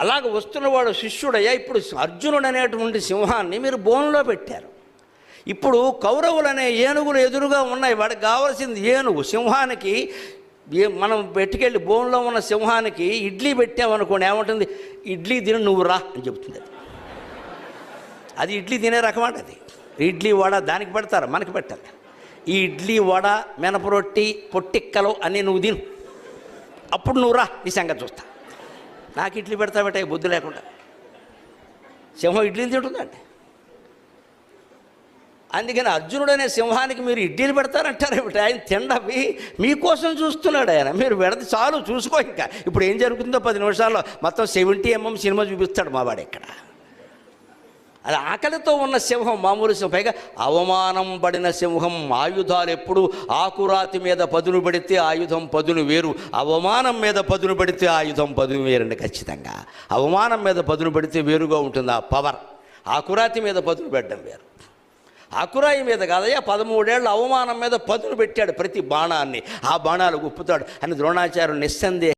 అలాగ వస్తున్నవాడు శిష్యుడయ్యా. ఇప్పుడు అర్జునుడు అనేటువంటి సింహాన్ని మీరు బోన్లో పెట్టారు. ఇప్పుడు కౌరవులు అనే ఏనుగులు ఎదురుగా ఉన్నాయి. వాడికి కావాల్సింది ఏనుగు. సింహానికి మనం పెట్టుకెళ్ళి బోన్లో ఉన్న సింహానికి ఇడ్లీ పెట్టామనుకోండి, ఏమంటుంది? ఇడ్లీ తిని నువ్వు రా అని చెబుతుంది. అది ఇడ్లీ తినే రకం అండి. అది ఇడ్లీ వడ దానికి పెడతారు, మనకి పెట్టాలి. ఈ ఇడ్లీ వడ, మినపరొట్టి, పొట్టిక్కలు అన్నీ నువ్వు తిను, అప్పుడు నువ్వు రా, నీ సంగతి చూస్తా. నాకు ఇడ్లీ పెడతా పెట్టాయి బుద్ధి లేకుండా. సింహం ఇడ్లీలు తింటుందండి. అందుకని అర్జునుడు అనే సింహానికి మీరు ఇడ్లీలు పెడతారంటారు ఏమిటి? ఆయన తిండవి మీకోసం చూస్తున్నాడు ఆయన. మీరు పెడితే చాలు, చూసుకో. ఇంకా ఇప్పుడు ఏం జరుగుతుందో 10 నిమిషాల్లో మొత్తం 70mm సినిమా చూపిస్తాడు మా వాడు ఇక్కడ. అది ఆకలితో ఉన్న సింహం, మామూలు సింహం. పైగా అవమానం పడిన సింహం. ఆయుధాలు ఎప్పుడు ఆకురాతి మీద పదును పడితే ఆయుధం పదును వేరు, అవమానం మీద పదును పడితే ఆయుధం పదును వేరండి. ఖచ్చితంగా అవమానం మీద పదును పడితే వేరుగా ఉంటుంది ఆ పవర్. ఆకురాతి మీద పదును పెట్టడం వేరు. ఆకురాయి మీద కాదయ్యా, 13 ఏళ్ళ అవమానం మీద పదును పెట్టాడు ప్రతి బాణాన్ని. ఆ బాణాలు గుప్పుతాడు అని ద్రోణాచార్యుడు నిస్సందేహం